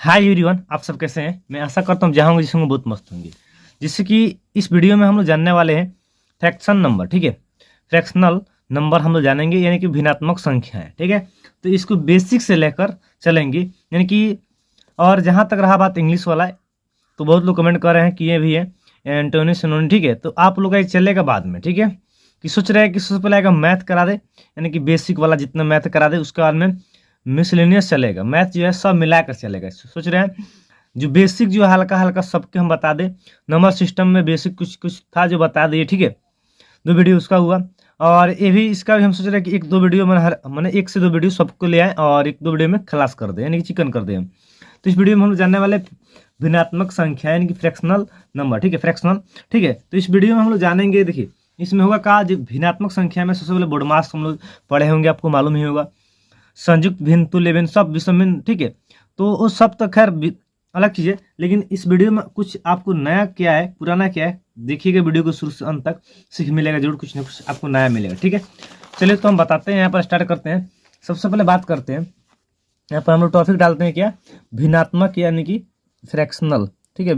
Hi everyone, आप सब कैसे हैं। मैं आशा करता हूँ जहाँ होंगे जिस होंगे बहुत मस्त होंगे। जिससे कि इस वीडियो में हम लोग जानने वाले हैं फ्रैक्शन नंबर। ठीक है, फ्रैक्शनल नंबर हम लोग जानेंगे, यानी कि भिन्नात्मक संख्याएं। ठीक है, तो इसको बेसिक से लेकर चलेंगे, यानी कि और जहाँ तक रहा बात इंग्लिश वाला, तो बहुत लोग कमेंट कर रहे हैं कि ये भी है एंटोनी सिनोनी। ठीक है, तो आप लोग का ये चलेगा बाद में। ठीक है, कि सोच रहे हैं कि सबसे पहले आएगा मैथ करा दे, यानी कि बेसिक वाला जितना मैथ करा दे, उसके बाद में मिसलेनियस चलेगा। मैथ जो है सब मिलाकर चलेगा। सोच रहे हैं जो बेसिक जो हल्का हल्का सबके हम बता दें, नंबर सिस्टम में बेसिक कुछ कुछ था जो बता दिए। ठीक है, 2 वीडियो उसका हुआ, और ये भी इसका भी हम सोच रहे हैं कि 1-2 वीडियो मैंने 1 से 2 वीडियो सबको ले आए और 1-2 वीडियो में खलास कर दें, यानी कि चिकन कर दें हम। तो इस वीडियो में हम लोग जानने वाले भिन्नात्मक संख्या, यानी कि फ्रैक्शनल नंबर। ठीक है, फ्रैक्शनल। ठीक है, तो इस वीडियो में हम लोग जानेंगे। देखिए, इसमें होगा कहा जो भिन्नात्मक संख्या में सबसे पहले बोडमास हम लोग पढ़े होंगे, आपको मालूम ही होगा। संयुक्त भिन्न, तुल्य भिन्न, सब विषम भिन्न। ठीक है, तो वो सब तो खैर अलग चीज़ है, लेकिन इस वीडियो में कुछ आपको नया क्या है, पुराना क्या है, देखिएगा वीडियो को शुरू से अंत तक, सीख मिलेगा जरूर, कुछ ना कुछ आपको नया मिलेगा। ठीक है, चलिए तो हम बताते हैं, यहाँ पर स्टार्ट करते हैं। सबसे पहले बात करते हैं, यहाँ पर हम लोग टॉपिक डालते हैं क्या, भिन्नात्मक यानी कि फ्रैक्शनल। ठीक है,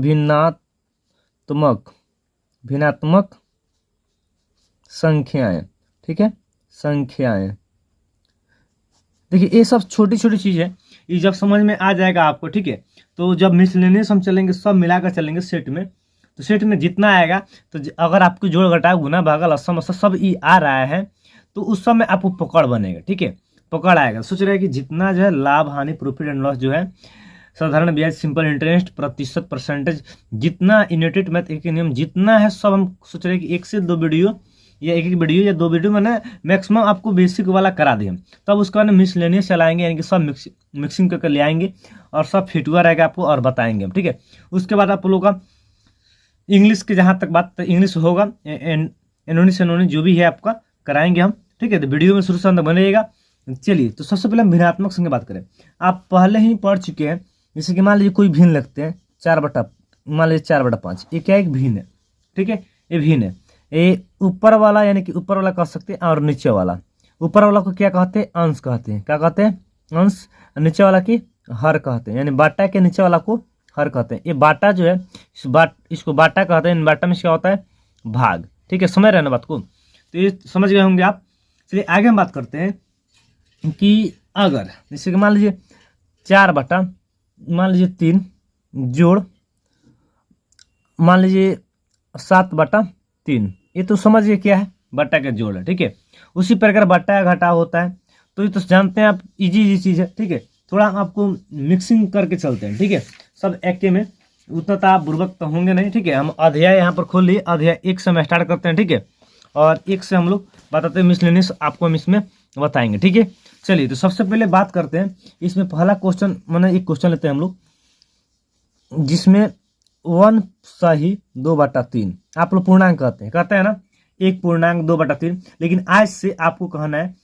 भिन्नात्मक संख्याएं। ठीक है, संख्याएं। देखिए, ये सब छोटी छोटी चीज़ है, ये जब समझ में आ जाएगा आपको। ठीक है, तो जब मिसलेनियस हम चलेंगे, सब मिलाकर चलेंगे सेट में, तो सेट में जितना आएगा, तो अगर आपको जोड़ घटाव गुना भागा लसम सब ये आ रहा है, तो उस समय आपको पकड़ बनेगा। ठीक है, पकड़ आएगा। सोच रहे हैं कि जितना जो है लाभ हानि, प्रॉफिट एंड लॉस जो है, साधारण ब्याज, सिंपल इंटरेस्ट, प्रतिशत, परसेंटेज, जितना यूनिटेड मैथ एक नियम जितना है, सब हम सोच रहे हैं कि 1 से 2 वीडियो या 1 वीडियो या 2 वीडियो मैंने मैक्सिमम आपको बेसिक वाला करा दिए। तब उसके बाद मिसलेनियस चलाएंगे, यानी कि सब मिक्सिंग करके ले आएंगे और सब फिटुआ रहेगा आपको और बताएंगे हम। ठीक है, उसके बाद आप लोगों का इंग्लिश की जहाँ तक बात, इंग्लिश होगा, एनोनी सेनोनी जो भी है आपका कराएंगे हम। ठीक है, तो वीडियो में शुरू से अंत बनेगा। चलिए, तो सबसे पहले हम भिन्नात्मक संख्या बात करें। आप पहले ही पढ़ चुके हैं, जैसे कि मान लीजिए कोई भिन्न लगते हैं, 4/, मान लीजिए 4/5, ये क्या, एक भिन्न है। ठीक है, ये भिन्न है। ये ऊपर वाला, यानी कि ऊपर वाला कह सकते हैं, और नीचे वाला। ऊपर वाला को क्या कहते हैं, अंश कहते हैं। क्या कहते हैं, अंश। नीचे वाला की हर कहते हैं, यानी बाटा के नीचे वाला को हर कहते हैं। ये बाटा जो है, इसको बाटा कहते हैं। बाटा में क्या होता है, भाग। ठीक है, समझ रहे ना बात को, तो ये समझ गए होंगे आप। चलिए आगे हम बात करते हैं कि अगर जैसे कि मान लीजिए 4/3 जोड़ मान लीजिए 7/3, ये तो समझिए क्या है, बट्टा का जोड़ है। ठीक है, उसी प्रकार बट्टा घटा होता है, तो ये तो जानते हैं आप, इजी चीज़ है। ठीक है, थोड़ा हम आपको मिक्सिंग करके चलते हैं। ठीक है, सब एक में, उतना तो आप बुर्बक तो होंगे नहीं। ठीक है, हम अध्याय यहाँ पर खोल लिए, अध्याय 1 से हम स्टार्ट करते हैं। ठीक है, और 1 से हम लोग बताते हैं मिसलेनियस, आपको हम इसमें बताएंगे। ठीक है, चलिए तो सबसे पहले बात करते हैं। इसमें पहला क्वेश्चन, मैंने एक क्वेश्चन लेते हैं हम लोग, जिसमें 1 सही 2/3 आप लोग पूर्णांक कहते हैं ना, 1 पूर्णांक 2/3, लेकिन आज से आपको कहना है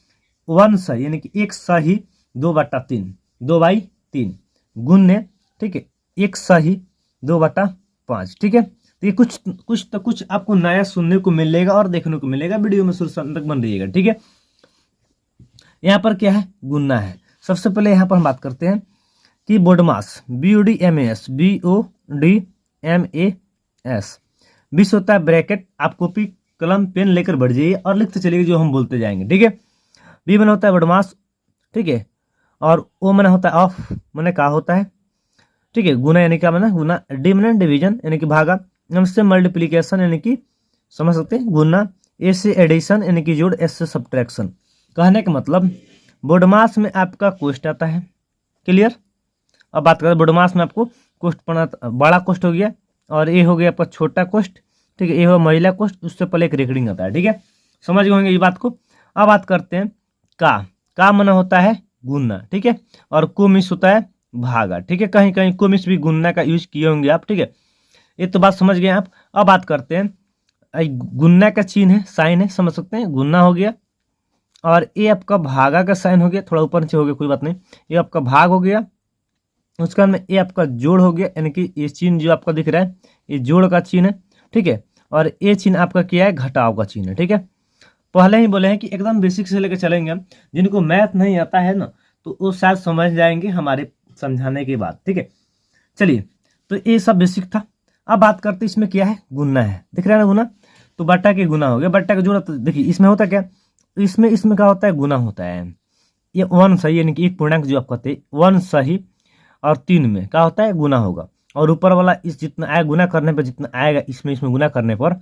1 सही, यानी कि 1 सही 2/3, 2/3 गुण्य। ठीक है, 1 सही 2/5। ठीक है, तो ये कुछ आपको नया सुनने को मिलेगा और देखने को मिलेगा, वीडियो में शुरू से अंत तक बन रहिएगा। ठीक है, यहाँ पर क्या है, गुणा है। सबसे पहले यहाँ पर हम बात करते हैं कि बोडमास, BODMAS 20 होता है ब्रैकेट। आप कॉपी कलम पेन लेकर बढ़ जाइए और लिखते चलिए जो हम बोलते जाएंगे। ठीक है, बी मैंने होता है बोडमास। ठीक है, और ओ मैंने होता है ऑफ, मैंने क्या होता है। ठीक है, गुना यानी क्या मैंने गुना, डी मैंने डिवीजन यानी कि भागा, एम से मल्टीप्लीकेशन यानी कि समझ सकते हैं गुना, ए से एडिशन यानी कि जोड़, एस से सब्ट्रैक्शन। कहने का मतलब बोडमास में आपका कोष्ट आता है। क्लियर। अब बात करें बोडमास में आपको कोष्ट पढ़ना, बड़ा कोष्ट हो गया और ये हो गया आपका छोटा कोष्ट। ठीक है, ये हो महिला कोष्ट, उससे पहले एक रेकर्डिंग आता है। ठीक है, समझ गए होंगे ये बात को। अब बात करते हैं का मना होता है गुना। ठीक है, और को मिस होता है भागा। ठीक है, कहीं कहीं को मिस भी गुना का यूज किए होंगे आप। ठीक है, ये तो बात समझ गए आप। अब बात करते हैं, गुना का चिन्ह है, साइन है, समझ सकते हैं, गुना हो गया, और ये आपका भागा का साइन हो गया, थोड़ा ऊपर नीचे हो गया, कोई बात नहीं, ये आपका भाग हो गया। उसके बाद में ये आपका जोड़ हो गया, यानी कि ये चिन्ह जो आपका दिख रहा है ये जोड़ का चिन्ह है। ठीक है, और ये चिन्ह आपका क्या है, घटाव का चिन्ह है। ठीक है, पहले ही बोले हैं कि एकदम बेसिक से लेकर चलेंगे हम। जिनको मैथ नहीं आता है ना, तो वो शायद समझ जाएंगे हमारे समझाने के बाद। ठीक है, चलिए, तो ये सब बेसिक था। अब बात करते हैं इसमें क्या है, गुना है, दिख रहा है ना गुना, तो बट्टा के गुना हो गया, बट्टा का जोड़ा। तो देखिए इसमें होता क्या, इसमें क्या होता है, गुना होता है। ये वन सही यानी कि एक पूर्णांक जो आप कहते हैं वन सही और 3 में क्या होता है, गुना होगा। और ऊपर वाला इस जितना आएगा गुना करने पर जितना आएगा इसमें गुना करने पर,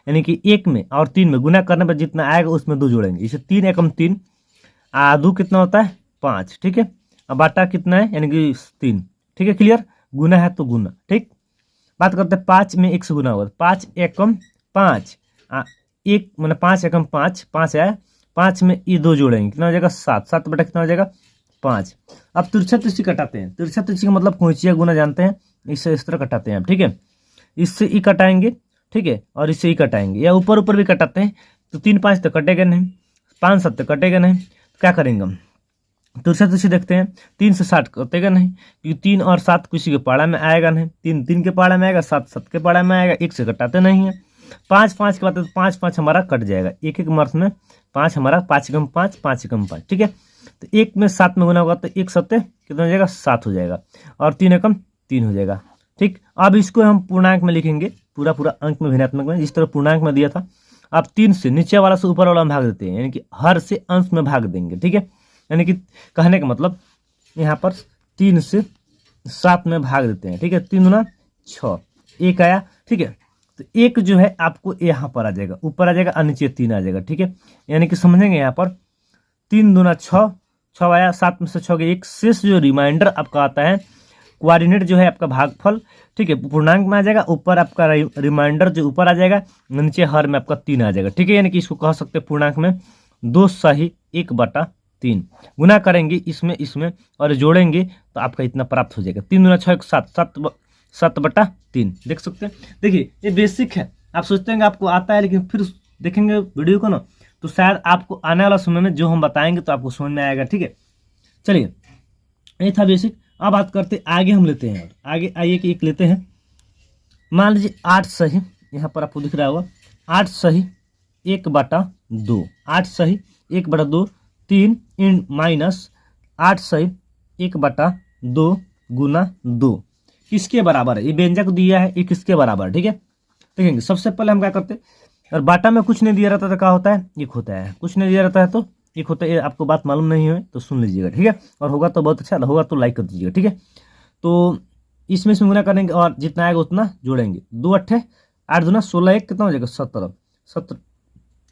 यानी कि 1 में और 3 में गुना करने पर जितना आएगा उसमें 2 जोड़ेंगे। इसे 3 एकम 3, 2 कितना होता है 5, ठीक है। अब बाटा कितना है यानी कि 3, ठीक है, क्लियर। गुना है तो गुना, ठीक। बात करते हैं 5 में 1 से गुना होगा, 5 एकम 5, 1 मैंने 5 एकम 5, 5 आया, 5 में ये 2 जोड़ेंगे, कितना हो जाएगा 7, 7 बटा कितना हो जाएगा 5। अब तिरछा तिरछी कटाते हैं, तिरछा तिरछी का मतलब कोंचिया गुना जानते हैं, इससे इस तरह कटाते हैं आप, ठीक है। इससे ई कटाएंगे, ठीक है, और इससे ई कटाएंगे, या ऊपर ऊपर भी कटाते हैं। तो 3 5 तो कटेगा नहीं, 5 7 तो कटेगा नहीं, तो क्या करेंगे हम, तिरछा तिरछी देखते हैं। 3 से 60 कटेगा नहीं, क्योंकि 3 और 7 किसी के पाड़ा में आएगा नहीं, 3 3 के पाड़ा में आएगा, 7 7 के पाड़ा में आएगा, 1 से कटाते नहीं है। 5 5 के बाद तो 5 5 हमारा कट जाएगा, एक एक मर्थ में 5 हमारा, 5 एकम 5, 5 एकम 5, ठीक है। तो 1 में 7 में गुना होगा तो 1 7 कितना हो जाएगा 7 हो जाएगा, और 3 एकम 3 हो जाएगा, ठीक। अब इसको हम पूर्णांक में लिखेंगे, पूरा पूरा अंक में भिन्नात्मक में, जिस तरह पूर्णांक में दिया था। अब 3 से नीचे वाला से ऊपर वाला में भाग देते हैं, यानी कि हर से अंश में भाग देंगे, ठीक है। यानी कि कहने का मतलब यहाँ पर 3 से 7 में भाग देते हैं, ठीक है। 3 दूना 6, 1 आया, ठीक है। तो 1 जो है आपको यहाँ पर आ जाएगा, ऊपर आ जाएगा और नीचे 3 आ जाएगा, ठीक है। यानी कि समझेंगे यहाँ पर 3 दूना 6, 6 आया, 7 में से 6 गया 1, शेष जो रिमाइंडर आपका आता है कोऑर्डिनेट जो है आपका भागफल, ठीक है, पूर्णांक में आ जाएगा, ऊपर आपका रिमाइंडर जो ऊपर आ जाएगा, नीचे हर में आपका 3 आ जाएगा, ठीक है। यानी कि इसको कह सकते हैं पूर्णांक में 2 सही 1/3 गुना करेंगे इसमें और जोड़ेंगे तो आपका इतना प्राप्त हो जाएगा। 3 दूना 6 7 7/3 देख सकते हैं। देखिए ये बेसिक है, आप सोचते हैं आपको आता है, लेकिन फिर देखेंगे वीडियो को ना तो शायद आपको आने वाला समय में जो हम बताएंगे तो आपको समझ में आएगा, ठीक है। चलिए ये था बेसिक। अब बात करते आगे, हम लेते हैं आगे, आइए कि एक लेते हैं। मान लीजिए 8 सही, यहाँ पर आपको दिख रहा होगा 8 सही 1/2, 8 सही 1/2, 3 इन माइनस 8 सही 1/2 गुना 2 किसके बराबर है, ये व्यंजक दिया है, ये किसके बराबर है, ठीक है। देखेंगे सबसे पहले हम क्या करते हैं, और बाटा में कुछ नहीं दिया रहता तो क्या होता है, एक होता है, कुछ नहीं दिया रहता है तो एक होता है। आपको बात मालूम नहीं है तो सुन लीजिएगा, ठीक है, और होगा तो बहुत अच्छा, होगा तो लाइक कर दीजिएगा, ठीक है। तो इसमें से गुना करेंगे और जितना आएगा उतना जोड़ेंगे, 2 8 8 दूना 16, 1 कितना हो जाएगा 17,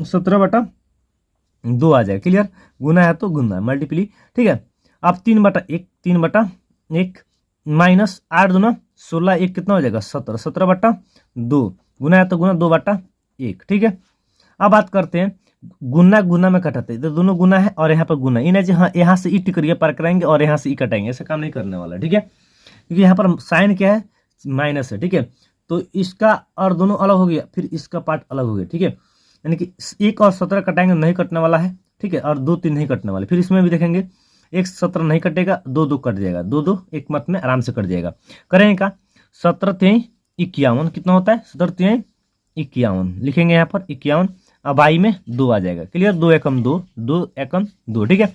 17/2 आ जाएगा, क्लियर। गुना है तो गुना मल्टीप्ली, ठीक है। अब 3/1, 3/1 माइनस 8 दूना 16, 1 कितना हो जाएगा 17, 17/2 गुना है तो गुना 2/1, ठीक है। अब बात करते हैं गुना गुना में कटाते हैं, तो दोनों गुना है और यहाँ पर गुना, इन हाँ यहाँ से ई टिकरिया पार कराएंगे और यहाँ से ई कटाएंगे, ऐसा काम नहीं करने वाला, ठीक है, क्योंकि यहाँ पर साइन क्या है माइनस है, ठीक है। तो इसका और दोनों अलग हो गया, फिर इसका पार्ट अलग हो गया, ठीक है। यानी कि 1 और 17 कटाएंगे, नहीं कटने वाला है, ठीक है, और 2 3 नहीं कटने वाले। फिर इसमें भी देखेंगे 1 17 नहीं कटेगा, 2 2 कट जाएगा, 2 2 एक मत में आराम से कट जाएगा। करेंगे का 17 3 51 कितना होता है, 17 3 51 लिखेंगे यहाँ पर 51। अब आई में 2 आ जाएगा, क्लियर, 2 एकम 2, 2 एकम 2, ठीक है।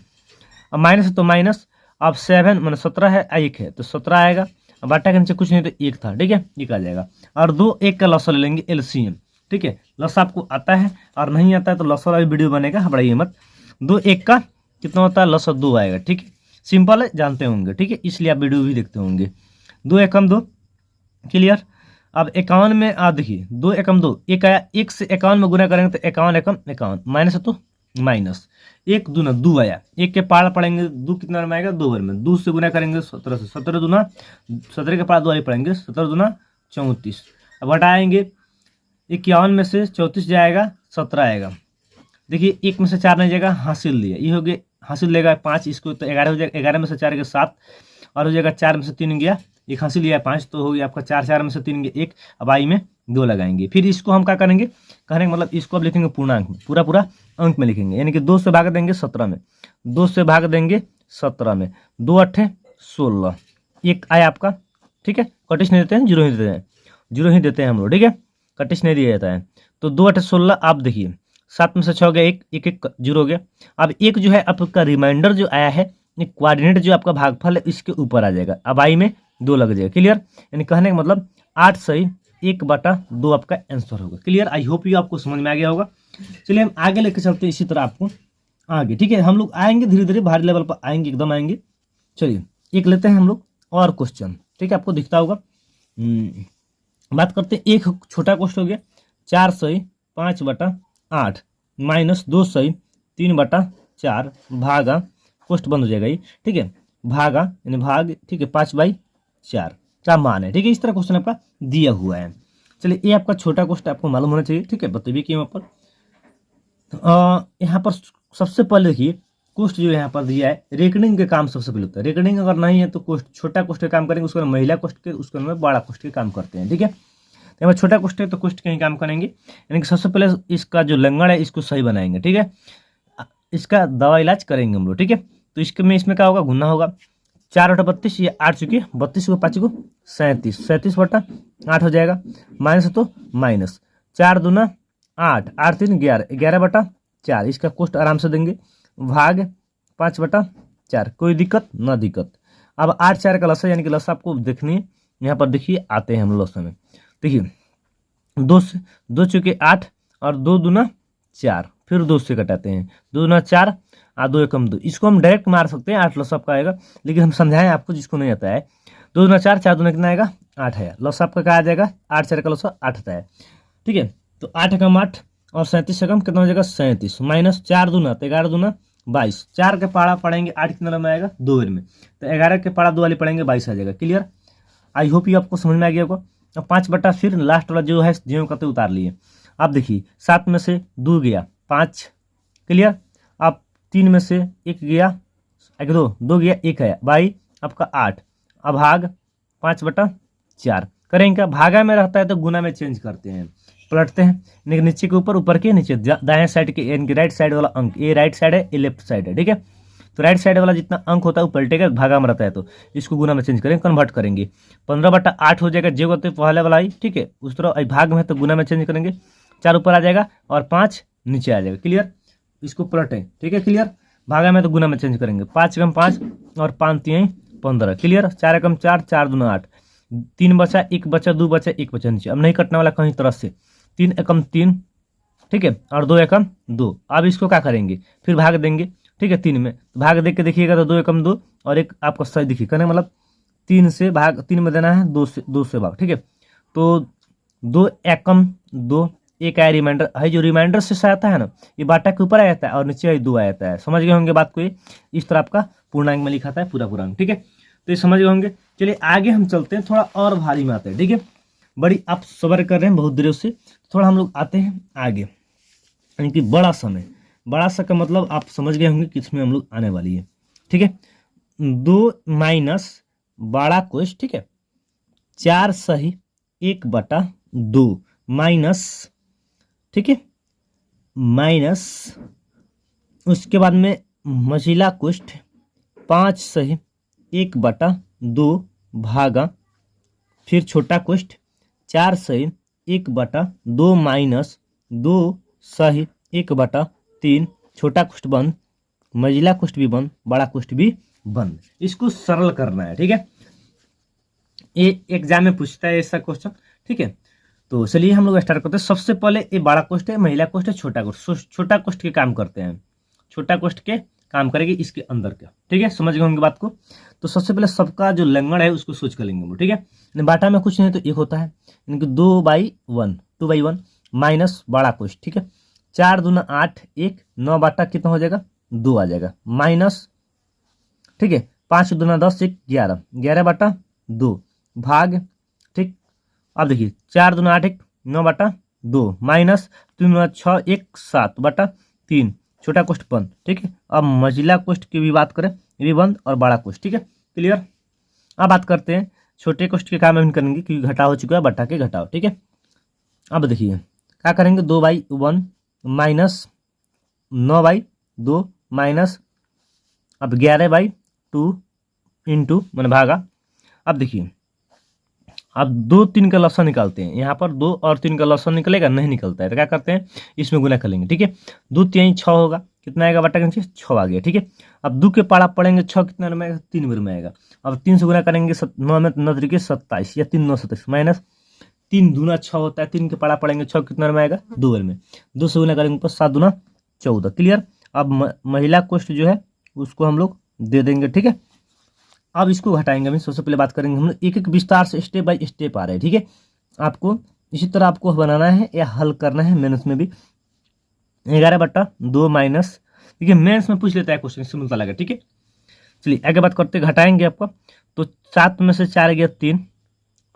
अब माइनस है तो माइनस, अब 7 मैंने 17 है, 1 है तो 17 आएगा। अब बाटा के नीचे कुछ नहीं तो 1 था, ठीक है, 1 आ जाएगा। और 2 1 का लसा ले लेंगे एलसीएम, ठीक है। लसा आपको आता है और नहीं आता है तो लसा वाला भी वीडियो बनेगा, घबराइए मत। 2 1 का कितना होता है, लसा 2 आएगा, ठीक है, सिंपल है, जानते होंगे, ठीक है, इसलिए आप वीडियो भी देखते होंगे। 2 एकम 2, क्लियर। अब 51 में देखिए 2 एकम 2, 1 आया, 1 से 51 में गुना करेंगे तो 51 एकम 51, माइनस है तो माइनस 1 दूना 2 आया, 1 के पार पड़ेंगे 2 कितना में आएगा 2 बार में, 2 से गुना करेंगे 17 से, 17 दूना 17 के पार 2 पड़ेंगे, 17 दूना 34। अब हटाएंगे 51 में से 34 जाएगा, 17 आएगा। देखिए 1 में से 4 नहीं जाएगा, हासिल लिया, ये हो गया, हासिल लेगा 5, इसको तो 11 हो जाएगा, 11 में से 4 गया 7 और हो जाएगा 4 में से 3 गया, एक हासिल लिया 5 तो हो गया आपका 4, 4 में से 3 गया 1। अब आई में 2 लगाएंगे, फिर इसको हम क्या करेंगे, कहने का मतलब इसको अब लिखेंगे पूर्णांक में, पूरा पूरा अंक में लिखेंगे, यानी कि 2 से भाग देंगे 17 में, 2 से भाग देंगे 17 में, 2 8 16, 1 आया आपका, ठीक है। कटिश नहीं देते हैं, जीरो ही देते हैं, जीरो ही देते हैं हम लोग, ठीक है, कटिश नहीं दिया जाता है। तो 2 8 16, आप देखिए 7 में से 6 गया 1, 1 1 जीरो हो गया। अब 1 जो है आपका रिमाइंडर जो आया है, कोऑर्डिनेट जो आपका भागफल है इसके ऊपर आ जाएगा। अब आई में 2 लग जाएगा। क्लियर, यानी कहने का मतलब 8 सही 1/2 आपका आंसर होगा। क्लियर, आई होप ये आपको समझ में आ गया होगा। चलिए हम आगे लेकर चलते हैं इसी तरह आपको आगे। ठीक है, हम लोग आएंगे धीरे धीरे, भारी लेवल पर आएंगे, एकदम आएंगे। चलिए एक लेते हैं हम लोग और क्वेश्चन। ठीक है, आपको दिखता होगा। बात करते हैं, एक छोटा क्वेश्चन हो गया 4 सही 5/8 माइनस 2 सही 3/4 भागा, क्वेश्चन बंद हो जाएगा ये। ठीक है, भागा यानी भाग, ठीक है, 5/4 क्या मान है। ठीक है, इस तरह क्वेश्चन आपका दिया हुआ है। चलिए ये आपका छोटा क्वेश्चन आपको मालूम होना चाहिए। ठीक है, बताइए कि यहाँ पर यहाँ पर सबसे पहले देखिए क्वेश्चन जो यहाँ पर दिया है, रेकनिंग के काम सबसे पहले होता है। रेकनिंग अगर नहीं है तो क्वेश्चन छोटा क्वेश्चन के काम करेंगे, उसके बाद महिला क्वेश्चन के, उसके बाद बड़ा क्वेश्चन के काम करते हैं। ठीक है, तो यहाँ छोटा क्वेश्चन है तो क्वेश्चन के ही काम करेंगे, यानी कि सबसे पहले इसका जो लंगड़ है इसको सही बनाएंगे। ठीक है, इसका दवा इलाज करेंगे हम लोग। ठीक है, तो इसमें क्या होगा, गुना होगा 4/32, ये 8 चुकी 32 को 5 को 37, 37/8 हो जाएगा। माइनस तो माइनस 4 दूना 8, 8 3 11, 11/4, इसका कोष्ट आराम से देंगे, भाग 5/4, कोई दिक्कत ना दिक्कत। अब 8 4 का लसा, यानी कि लसा आपको देखनी है, यहाँ पर देखिए आते हैं हम लसा में। देखिए 2 चुके 8 और 2 दूना 4, फिर 2 से घटाते हैं, 2 दूना 4 और 2 एकम 2, इसको हम डायरेक्ट मार सकते हैं, 8 लसा आपका आएगा, लेकिन हम समझाएं आपको जिसको नहीं आता है। 2 दूना 4, 4 दूना कितना आएगा 8 है, लसा आपका क्या आ जाएगा 8 4 का लसा 8 आता है। ठीक है, तो 8 एकम 8 और 37 एकम कितना हो जाएगा 37, माइनस 4 दूना तो 11 दूना 22, 4 के पारा पढ़ेंगे 8 कितना नंबर आएगा 2 में, तो 11 के पारा 2 वाली पढ़ेंगे 22 आ जाएगा। क्लियर, आई होप ये आपको समझ में आ गया होगा। अब 5 फिर लास्ट वाला जो है जीरो करते उतार लिए। अब देखिए 7 में से 2 गया 5, क्लियर। अब 3 में से 1 गया 2 गया 1 है, बाई आपका 8, अब भाग 5/4 करेंगे। क्या भागा में रहता है तो गुना में चेंज करते हैं, पलटते हैं, नीचे के ऊपर, ऊपर के नीचे, दाएं साइड के यानी राइट साइड वाला अंक, ये राइट साइड है ये लेफ्ट साइड है। ठीक है, तो राइट साइड वाला जितना अंक होता है वो पलटेगा, भागा में रहता है तो इसको गुना में चेंज करेंगे, कन्वर्ट करेंगे, 15/8 हो जाएगा, जो करते पहले वाला ही। ठीक है, उस तरह भाग में तो गुना में चेंज करेंगे, 4 ऊपर आ जाएगा और 5 नीचे आ जाएगा। क्लियर, इसको पलटें। ठीक है, क्लियर, भागा में तो गुना में चेंज करेंगे, 5 एकम 5 और 5 3 15, क्लियर, 4 एकम 4, 4 दूना 8, 3 बचा 1 बचा 2 बचा 1 बचा नीचे, अब नहीं कटने वाला कहीं तरफ से, 3 एकम 3, ठीक है, और 2 एकम 2। अब इसको क्या करेंगे, फिर भाग देंगे। ठीक है, 3 में भाग देख के देखिएगा तो 2 एकम 2 और एक आपका सही दिखिए, कहने मतलब 3 से भाग, 3 में देना है, 2 से भाग। ठीक है, तो 2 एकम 2, एक आया रिमाइंडर है, जो रिमाइंडर से आता है ना ये बाटा के ऊपर आ जाता है और नीचे 2 आ जाता है। समझ गए होंगे बात को, ये इस तरह आपका पूर्णांक में लिखा था पूरा पूर्णांक। ठीक है, तो ये समझ गए होंगे। चलिए आगे हम चलते हैं, थोड़ा और भारी में आते हैं। ठीक है, बड़ी आप सब्र कर रहे हैं बहुत देर से, थोड़ा हम लोग आते हैं आगे, यानी कि बड़ा समय। बड़ा सा का मतलब आप समझ गए होंगे किसमें हम लोग आने वाली है। ठीक है, 2 माइनस बड़ा क्वेश्चन, ठीक है, 4 सही 1/2 माइनस, ठीक है, माइनस उसके बाद में मझिला क्वेश्चन 5 सही 1/2 भागा, फिर छोटा क्वेश्चन 4 सही 1/2 माइनस 2 सही 1/3, छोटा क्वेश्चन बंद, मझिला क्वेश्चन भी बंद, बड़ा क्वेश्चन भी बंद। इसको सरल करना है। ठीक है, ये एग्जाम में पूछता है ऐसा क्वेश्चन। ठीक है, तो चलिए हम लोग स्टार्ट करते हैं। सबसे पहले ये बड़ा क्वेश्चन है, महिला क्वेश्चन है, छोटा क्वेश्चन। छोटा क्वेश्चन के काम करते हैं, छोटा क्वेश्चन के काम करेंगे इसके अंदर का। ठीक है, समझ गए होंगे बात को। तो सबसे पहले सबका जो लंगड़ है उसको सोच कर लेंगे हम लोग। ठीक है, बाटा में कुछ नहीं तो 1 होता है, यानी कि 2/1 माइनस बड़ा क्वेश्चन। ठीक है, 4 दूना 8, 1 9 बाटा कितना हो जाएगा 2 आ जाएगा, माइनस, ठीक है, 5 दूना 10, 1 11, 11/2 भाग। ठीक, अब देखिए 4 दूना 8, 1 9/2 माइनस 3 दूना 6, 1 7/3, छोटा क्वेश्चन बंद। ठीक है, अब मझिला क्वेश्चन की भी बात करें, ये भी बंद और बड़ा क्वेश्चन। ठीक है, क्लियर। अब बात करते हैं छोटे क्वेश्चन के काम में करेंगे क्योंकि घटा हो चुका है, बटा के घटाओ। ठीक है, अब देखिए क्या करेंगे, 2/1 माइनस 9/2 माइनस अब 11/2 इंटू मैंने भागा। अब देखिए अब 2 3 का लसा निकालते हैं, यहाँ पर 2 और 3 का लसा निकलेगा, नहीं निकलता है तो क्या करते हैं इसमें गुना कर लेंगे। ठीक है, 2 3 6 होगा, कितना आएगा बटा के नीचे 6 आ गया, ठीक है। अब 2 के पाड़ा पड़ेंगे 6 कितना में आएगा 3 बार में आएगा। अब 3 से गुना करेंगे 9 में 9 तरीके 27 या 3 9 27 माइनस 3 दूना 6 होता है, 3 के पाड़ा पड़ेंगे 6 कितना में आएगा 2 बार में, 2 से गुना करेंगे 7 दूना 14, क्लियर। अब महिला कोष्ठ जो है उसको हम लोग दे देंगे, ठीक है। अब इसको घटाएंगे, हम सबसे पहले बात करेंगे हम लोग एक एक विस्तार से स्टेप बाय स्टेप आ रहे हैं, ठीक है। आपको इसी तरह आपको बनाना है या हल करना है मेंस में भी। 11/2 माइनस, देखिए मेंस में पूछ लेता है क्वेश्चन, इससे मिलता लगा, ठीक है। चलिए आगे बात करते घटाएंगे आपको, तो 7 में से 4 गया 3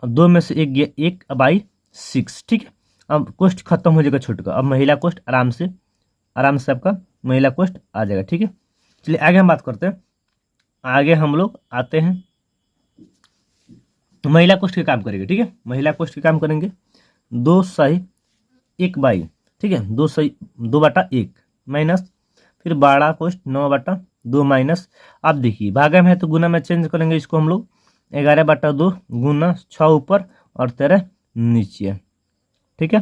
और 2 में से 1 गया 1/6, ठीक है। अब कोष्ठ खत्म हो जाएगा छोटे का, अब महिला कोष्ठ आराम से आपका महिला कोष्ठ आ जाएगा, ठीक है। चलिए आगे हम बात करते हैं, आगे हम लोग आते हैं महिला कोष्ठ के काम करेंगे, ठीक है। महिला कोष्ठ के काम करेंगे 2 सही 1/, ठीक है, 2/1 माइनस फिर बड़ा कोष्ठ 9/2 माइनस। अब देखिए भागा में है तो गुना में चेंज करेंगे इसको हम लोग, 11/2 गुना 6 ऊपर और 13 नीचे, ठीक है।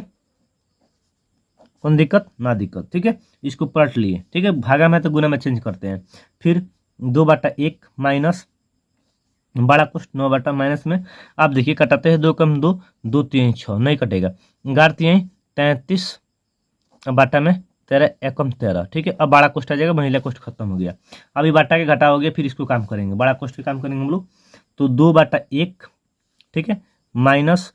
कौन दिक्कत ना दिक्कत, ठीक है। इसको पलट लिए, ठीक है, भागा में तो गुना में चेंज करते हैं। फिर 2/1 माइनस बड़ा कोष्ठ 9 माइनस में, आप देखिए कटाते हैं 2 कम 2 2 3 6 नहीं कटेगा, 11 3 33 बाटा में 13 एकम 13, ठीक है। अब बड़ा कोष्ठ आ जाएगा, महिला कोष्ठ खत्म हो गया। अभी बाटा के घटा हो गया, फिर इसको काम करेंगे, बड़ा कोष्ठ के काम करेंगे हम लोग, तो 2/1, ठीक है, माइनस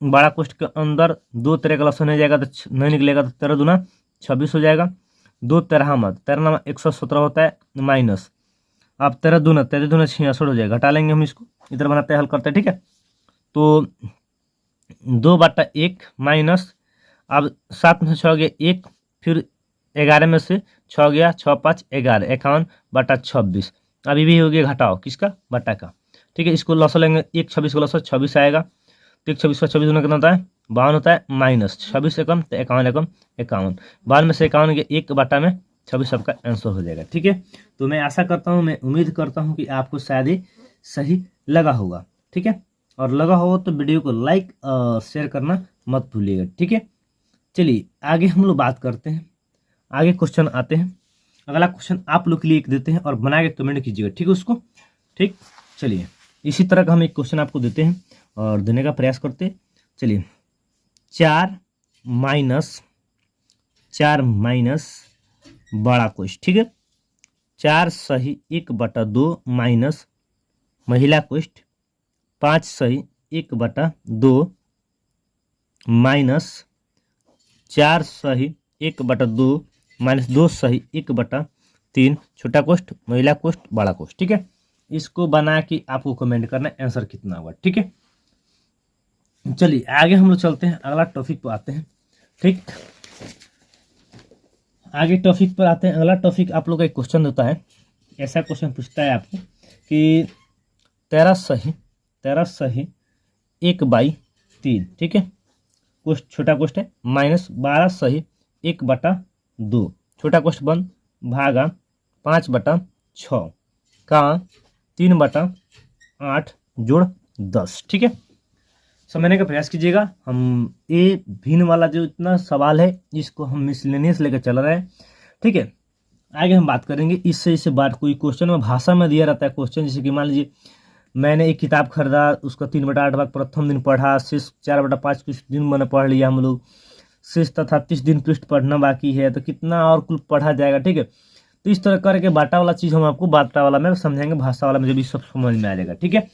बड़ा कोष्ठ के अंदर 2 13 का लसन हो जाएगा तो नहीं निकलेगा, तो 13 दूना 26 हो जाएगा, 2 13 मत 13 117 होता है माइनस, अब 13 दूना 66 हो जाएगा, घटा लेंगे हम इसको, इधर बनाते हैं हल करते हैं, ठीक है। तो 2/1 माइनस, अब 7 में से 6 गया 1, फिर 11 में से 6 गया 6 5 11 51/26, अभी भी हो गया घटाओ किसका बट्टा का, ठीक है। इसको लॉस लेंगे 1 26 को लॉस 26 आएगा, तो 1 26 का 26 कितना होता है 52 होता है, माइनस 26 एकम तो 51 एकम 51, 52 में से 51 गया 1/26 सबका आंसर हो जाएगा, ठीक है। तो मैं आशा करता हूँ, मैं उम्मीद करता हूँ कि आपको शायद ही सही लगा होगा, ठीक है। और लगा हो तो वीडियो को लाइक शेयर करना मत भूलिएगा, ठीक है। चलिए आगे हम लोग बात करते हैं, आगे क्वेश्चन आते हैं। अगला क्वेश्चन आप लोग के लिए एक देते हैं और बना के कमेंट कीजिएगा, ठीक है उसको, ठीक। चलिए इसी तरह का हम एक क्वेश्चन आपको देते हैं और देने का प्रयास करते हैं। चलिए 4 माइनस बड़ा कोष्ठ, ठीक है, 4 सही 1/2 माइनस महिला कोष्ठ 5 सही 1/2 माइनस 4 सही 1/2 माइनस 2 सही 1/3 छोटा कोष्ठ महिला कोष्ठ बड़ा कोष्ठ, ठीक है। इसको बना के आपको कमेंट करना आंसर कितना होगा, ठीक है। चलिए आगे हम लोग चलते हैं, अगला टॉपिक पर आते हैं, ठीक। आगे टॉपिक पर आते हैं, अगला टॉपिक आप लोग का एक क्वेश्चन होता है, ऐसा क्वेश्चन पूछता है आपको कि 13 सही 1/3, ठीक है, कोष्ठ छोटा कोष्ठ है, माइनस 12 सही 1/2 छोटा कोष्ठ बंद भागा 5/6 का 3/8 जोड़ 10, ठीक है। समझने का प्रयास कीजिएगा। हम ये भिन्न वाला जो इतना सवाल है इसको हम मिसलेनियस लेकर चल रहे हैं, ठीक है। आगे हम बात करेंगे इससे बात, कोई क्वेश्चन में भाषा में दिया रहता है क्वेश्चन, जैसे कि मान लीजिए मैंने एक किताब खरीदा, उसका 3/8 भाग प्रथम दिन पढ़ा, शेष 4/5 कुछ दिन मैंने पढ़ लिया हम लोग, शेष तथा 30 दिन पृष्ठ पढ़ना बाकी है, तो कितना और कुल पढ़ा जाएगा, ठीक है। तो इस तरह करके बाटा वाला चीज़ हम आपको बाटा वाला में समझेंगे, भाषा वाला में जो भी सब समझ में आ जाएगा, ठीक है।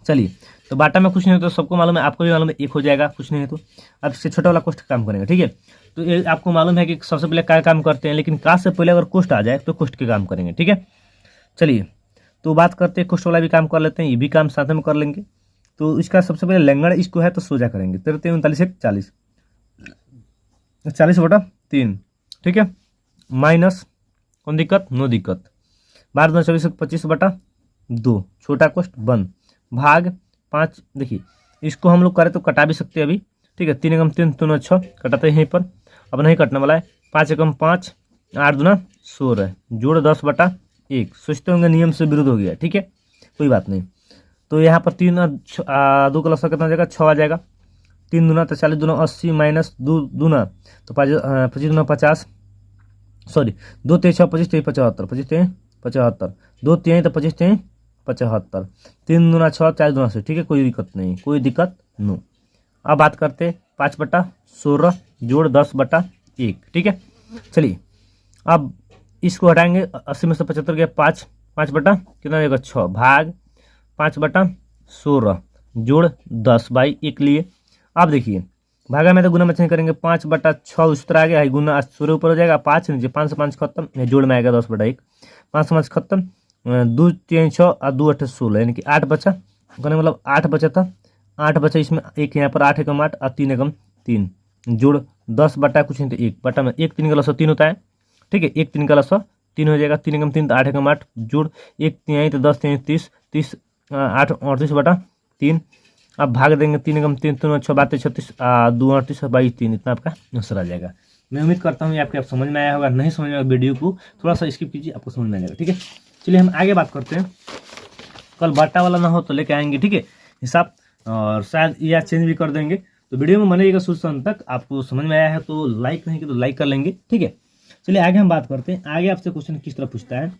चलिए तो बाटा में कुछ नहीं हो तो सबको मालूम है, आपको भी मालूम है 1 हो जाएगा, कुछ नहीं है तो अब इससे छोटा वाला कोष्ठ काम करेंगे, ठीक है। तो ये आपको मालूम है कि सबसे पहले क्या काम करते हैं, लेकिन का से पहले अगर कोष्ठ आ जाए तो कोष्ठ के काम करेंगे, ठीक है। चलिए तो बात करते हैं, कोष्ठ वाला भी काम कर लेते हैं, ये भी काम साथ में कर लेंगे। तो इसका सबसे पहले लैंगड़ इसको है तो सोजा करेंगे, 13 3 39 1 40 40/3, ठीक है, माइनस कौन दिक्कत नो दिक्कत 12 24 25/2 छोटा कोष्ठ बंद भाग 5, देखिए इसको हम लोग करें तो कटा भी सकते हैं अभी, ठीक है। 3 एकम 3 2 6 कटाते हैं यहीं पर, अब नहीं कटने वाला है, 5 एकम 5 8 दूना 16 जोड़ 10/1, सोचते होंगे नियम से विरुद्ध हो गया, ठीक है, कोई बात नहीं। तो यहाँ पर 3 2 का लसा कितना आ जाएगा 6 आ जाएगा, 3 दूना तो 40 दूना 80 माइनस 2 दूना तो 25 दूना 50 सॉरी 2 3 6 25 3 75 25 3 75 2 3 तो 25 3 75 3 दूना 6 4 दूना 6 ठीक है, कोई दिक्कत नहीं, कोई दिक्कत नो। अब बात करते 5/16 जोड़ 10/1 ठीक है। चलिए अब इसको हटाएंगे, 80 में से 75 गया 5, 5 बटा कितना देगा 6 भाग 5/16 जोड़ 10/1 लिए। अब देखिए भागा में तो गुना में चेंज करेंगे, 5/6 उस तरह आ गया है, गुना 16 ऊपर हो जाएगा, 5 नीचे 5 से 5 खत्म, जोड़ में आएगा 10/1, 5 से 5 खत्म, 2 3 6 और 2 8 16 यानी कि 8 बचा, कहने मतलब 8 बचा था, 8 बचा, इसमें एक यहाँ पर 8 एकम 8 और 3 एकम 3 जोड़ 10 बटा कुछ नहीं तो 1 बटा में 1 3 का लसा 3 होता है ठीक है, 1 3 का लसा 3 हो जाएगा, 3 एकम 3 तो 8 एकम 8 जोड़ 1 3 तो 10 3 30 30 8 38/3। अब भाग देंगे 3 एकम 3 3 6 बातें 36 2 38 22 3, इतना आपका आंसर आ जाएगा। मैं उम्मीद करता हूँ ये आपके आप समझ में आया होगा, नहीं समझ में आया वीडियो को थोड़ा सा स्किप कीजिए, आपको समझ में आ जाएगा ठीक है। चलिए हम आगे बात करते हैं, कल बाटा वाला ना हो तो लेके आएंगे ठीक है हिसाब, और शायद या चेंज भी कर देंगे, तो वीडियो में बनेगा शुरू से अंत तक। आपको समझ में आया है तो लाइक नहीं किया तो लाइक कर लेंगे ठीक है। चलिए आगे हम बात करते हैं, आगे आपसे क्वेश्चन किस तरह पूछता है,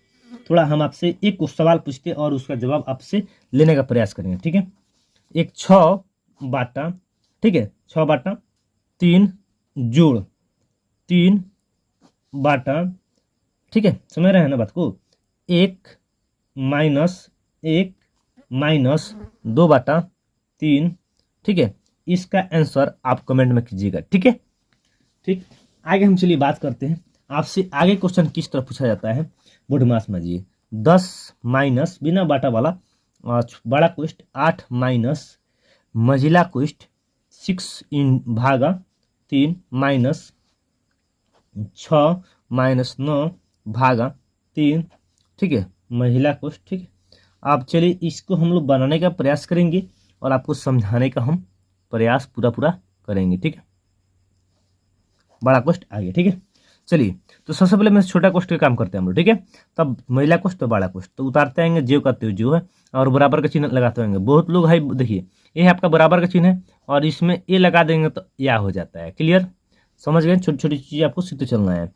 थोड़ा हम आपसे एक सवाल पूछते हैं और उसका जवाब आपसे लेने का प्रयास करेंगे ठीक है। एक 6 बाटा ठीक है, 6/3 जोड़ 3 बाटा ठीक है, समझ रहे हैं ना बात को, 1 माइनस 2/3 ठीक है। इसका आंसर आप कमेंट में कीजिएगा ठीक है। ठीक, आगे हम चलिए बात करते हैं, आपसे आगे क्वेश्चन किस तरह पूछा जाता है, बोर्ड में समझिए। 10 माइनस बिना बाटा वाला बड़ा क्वेश्चन 8 माइनस मझिला क्वेश्चन 6 इन भागा 3 माइनस 6 माइनस 9 भागा 3 ठीक है, महिला क्वेश्चन ठीक है। अब चलिए इसको हम लोग बनाने का प्रयास करेंगे और आपको समझाने का हम प्रयास पूरा करेंगे ठीक है। बड़ा क्वेश्चन आ गया ठीक है। चलिए तो सबसे पहले मैं छोटा क्वेश्चन का काम करते हैं हम लोग ठीक है, तब महिला क्वेश्चन तो बड़ा क्वेश्चन, तो उतारते आएंगे जो का त्यों जो है और बराबर का चिन्ह लगाते होंगे। बहुत लोग है देखिए ये है आपका बराबर का चिन्ह है और इसमें ए लगा देंगे तो या हो जाता है, क्लियर समझ गए। छोटी छोटी चीज़ें आपको सीखते चलना है,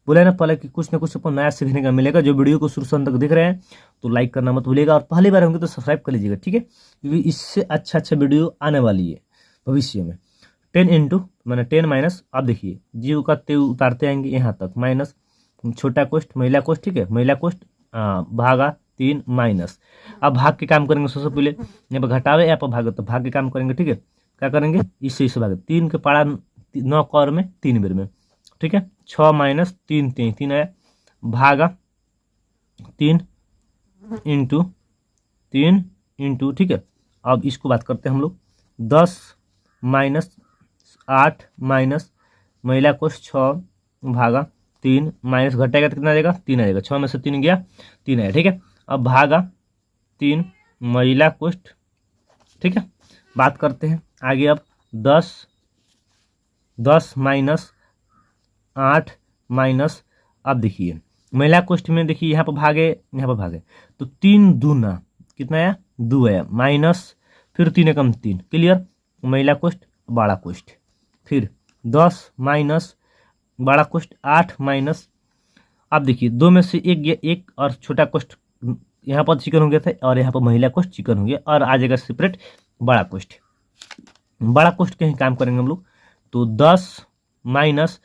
बोले ना पहले कि कुछ ना कुछ आपको नया सीखने का मिलेगा। जो वीडियो को शुरू से अंत तक देख रहे हैं तो लाइक करना मत भूलिएगा, और पहली बार होंगे तो सब्सक्राइब कर लीजिएगा ठीक है, क्योंकि इससे अच्छा वीडियो आने वाली है भविष्य में। 10 इंटू मैंने 10 माइनस, अब देखिए जीरो का ते उतारते आएंगे यहाँ तक, माइनस छोटा कोष्ठ महिला कोष्ठ ठीक है, महिला कोष्ठ भागा 3 माइनस। अब भाग के काम करेंगे, सबसे पहले यहाँ पर घटावे यहाँ पर भाग, तो भाग के काम करेंगे ठीक है। क्या करेंगे, इससे भाग 3 के पारा 9 कौर में 3 बेर में ठीक है, 6 माइनस 3 3 आया भागा 3 इंटू 3 इंटू ठीक है। अब इसको बात करते हैं हम लोग, 10 माइनस 8 माइनस महिला कोष्ठ 6 भागा 3 माइनस घटाएगा तो कितना आ जाएगा 3 आ जाएगा, 6 में से 3 गया 3 आया ठीक है। अब भागा 3 महिला कोष्ठ ठीक है। बात करते हैं आगे, अब 10 माइनस 8 माइनस, अब देखिए महिला कोष्ठ में देखिए यहाँ पर भागे तो 3 दूना कितना आया 2 आया, माइनस फिर 3 एकम 3, क्लियर। महिला कोष्ठ बड़ा कोष्ठ, फिर 10 माइनस बड़ा कोष्ठ 8 माइनस, अब देखिए 2 में से 1 गया 1 और छोटा कोष्ठ यहाँ पर चिकन हो गया था और यहाँ पर महिला कोष्ठ चिकन हो गया और आ जाएगा सेपरेट बड़ा कोष्ठ। बड़ा कोष्ठ के ही काम करेंगे हम लोग, तो 10 माइनस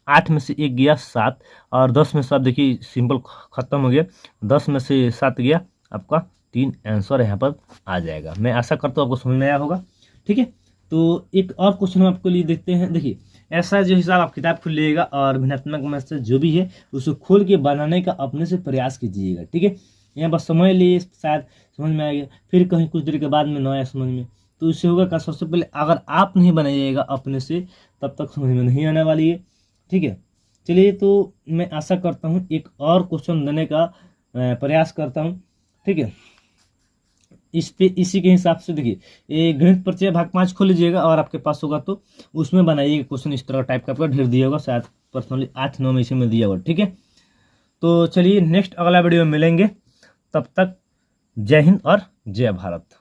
8 में से 1 गया 7 और 10 में से, अब देखिए सिंपल खत्म हो गया, 10 में से 7 गया आपका 3, आंसर यहाँ पर आ जाएगा। मैं आशा करता हूँ आपको समझ में आया होगा ठीक है। तो एक और क्वेश्चन हम आपके लिए देखते हैं, देखिए ऐसा जो हिसाब आप किताब खोल लीजिएगा और भिन्नात्मक मैथ्स जो भी है उसको खोल के बनाने का अपने से प्रयास कीजिएगा ठीक है। यहाँ पर समझ लिए शायद समझ में आ गया, फिर कहीं कुछ देर के बाद में न आया समझ में, तो इससे होगा क्या, सबसे पहले अगर आप नहीं बनाइएगा अपने से तब तक समझ में नहीं आने वाली है ठीक है। चलिए तो मैं आशा करता हूँ एक और क्वेश्चन देने का प्रयास करता हूँ ठीक है। इस पे इसी के हिसाब से देखिए ये गणित परिचय भाग 5 खोल लीजिएगा और आपके पास होगा तो उसमें बनाइएगा क्वेश्चन इस तरह टाइप का, आपका ढेर दिया होगा, शायद पर्सनली 8-9 में इसी में दिया होगा ठीक है। तो चलिए नेक्स्ट अगला वीडियो में मिलेंगे, तब तक जय हिंद और जय भारत।